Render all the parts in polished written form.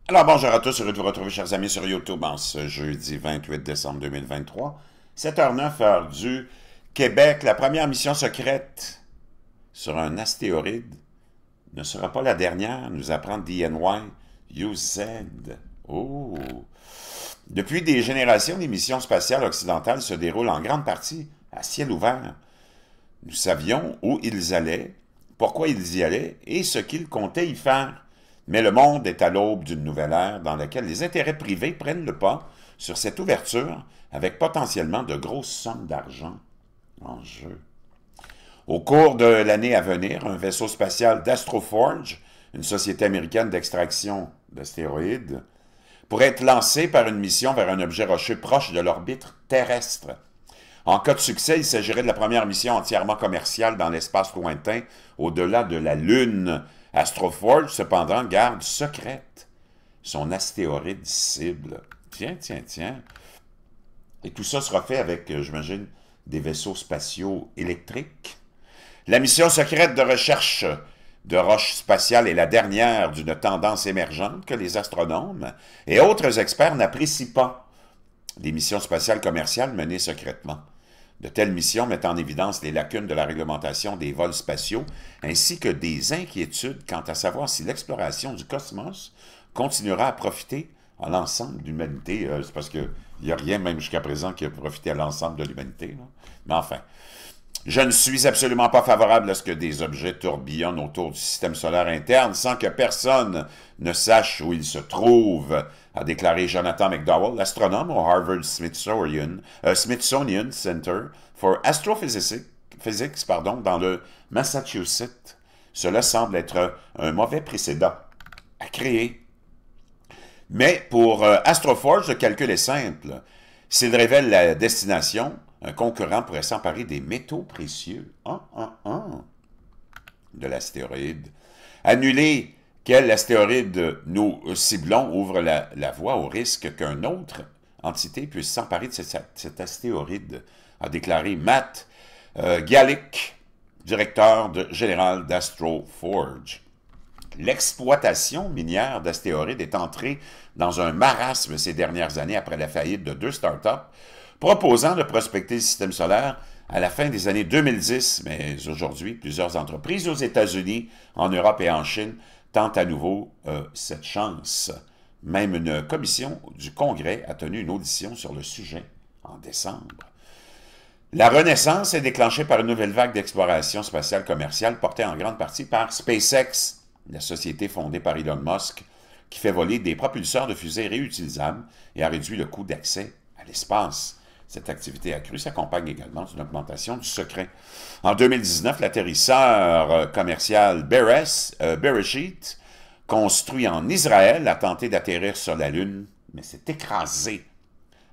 Alors bonjour à tous, heureux de vous retrouver chers amis sur YouTube en ce jeudi 28 décembre 2023, 7h09, heure du Québec. La première mission secrète sur un astéroïde ne sera pas la dernière, nous apprend DNY UZ. Oh! Depuis des générations, les missions spatiales occidentales se déroulent en grande partie à ciel ouvert. Nous savions où ils allaient, pourquoi ils y allaient et ce qu'ils comptaient y faire. Mais le monde est à l'aube d'une nouvelle ère dans laquelle les intérêts privés prennent le pas sur cette ouverture avec potentiellement de grosses sommes d'argent en jeu. Au cours de l'année à venir, un vaisseau spatial d'Astroforge, une société américaine d'extraction d'astéroïdes, pourrait être lancé par une mission vers un objet rocheux proche de l'orbite terrestre. En cas de succès, il s'agirait de la première mission entièrement commerciale dans l'espace lointain, au-delà de la Lune. Astroforge, cependant, garde secrète son astéroïde cible. Tiens. Et tout ça sera fait avec, j'imagine, des vaisseaux spatiaux électriques. La mission secrète de recherche de roches spatiales est la dernière d'une tendance émergente que les astronomes et autres experts n'apprécient pas. Les missions spatiales commerciales menées secrètement. De telles missions mettent en évidence les lacunes de la réglementation des vols spatiaux, ainsi que des inquiétudes quant à savoir si l'exploration du cosmos continuera à profiter à l'ensemble de l'humanité. C'est parce qu'il n'y a rien, même jusqu'à présent, qui a profité à l'ensemble de l'humanité. Mais enfin, je ne suis absolument pas favorable à ce que des objets tourbillonnent autour du système solaire interne sans que personne ne sache où ils se trouvent, a déclaré Jonathan McDowell, astronome au Harvard Smithsonian Center for Astrophysics dans le Massachusetts. Cela semble être un mauvais précédent à créer. Mais pour Astroforge, le calcul est simple. S'il révèle la destination, un concurrent pourrait s'emparer des métaux précieux de l'astéroïde. Annuler quel astéroïde nous ciblons ouvre la voie au risque qu'une autre entité puisse s'emparer de cet astéroïde, a déclaré Matt Galick, directeur général d'Astroforge. L'exploitation minière d'astéroïdes est entrée dans un marasme ces dernières années après la faillite de deux startups proposant de prospecter le système solaire à la fin des années 2010, mais aujourd'hui, plusieurs entreprises aux États-Unis, en Europe et en Chine tentent à nouveau cette chance. Même une commission du Congrès a tenu une audition sur le sujet en décembre. La renaissance est déclenchée par une nouvelle vague d'exploration spatiale commerciale portée en grande partie par SpaceX, la société fondée par Elon Musk, qui fait voler des propulseurs de fusées réutilisables et a réduit le coût d'accès à l'espace. Cette activité accrue s'accompagne également d'une augmentation du secret. En 2019, l'atterrisseur commercial Beresheet, construit en Israël, a tenté d'atterrir sur la Lune, mais s'est écrasé.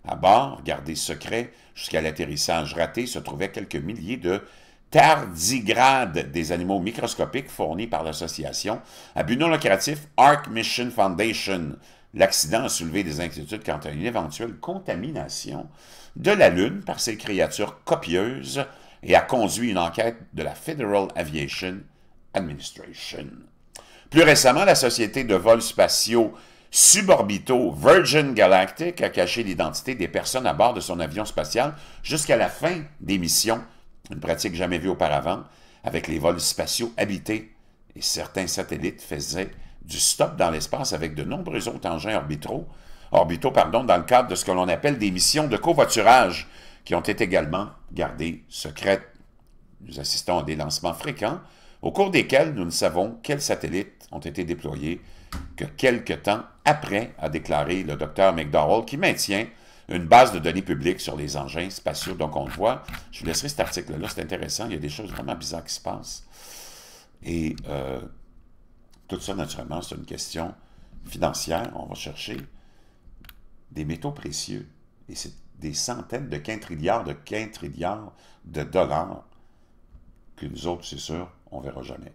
À bord, gardé secret jusqu'à l'atterrissage raté, se trouvaient quelques milliers de tardigrades, des animaux microscopiques fournis par l'association à but non lucratif Ark Mission Foundation. L'accident a soulevé des inquiétudes quant à une éventuelle contamination de la Lune par ces créatures copieuses et a conduit une enquête de la Federal Aviation Administration. Plus récemment, la société de vols spatiaux suborbitaux Virgin Galactic a caché l'identité des personnes à bord de son avion spatial jusqu'à la fin des missions, une pratique jamais vue auparavant, avec les vols spatiaux habités. Et certains satellites faisaient du stop dans l'espace avec de nombreux autres engins orbitaux dans le cadre de ce que l'on appelle des missions de covoiturage, qui ont été également gardées secrètes. Nous assistons à des lancements fréquents, au cours desquels nous ne savons quels satellites ont été déployés que quelque temps après, a déclaré le Dr McDowell, qui maintient une base de données publique sur les engins spatiaux. Donc on le voit, je vous laisserai cet article-là, c'est intéressant, il y a des choses vraiment bizarres qui se passent. Et tout ça, naturellement, c'est une question financière. On va chercher des métaux précieux. Et c'est des centaines de quintrilliards de dollars que nous autres, c'est sûr, on ne verra jamais.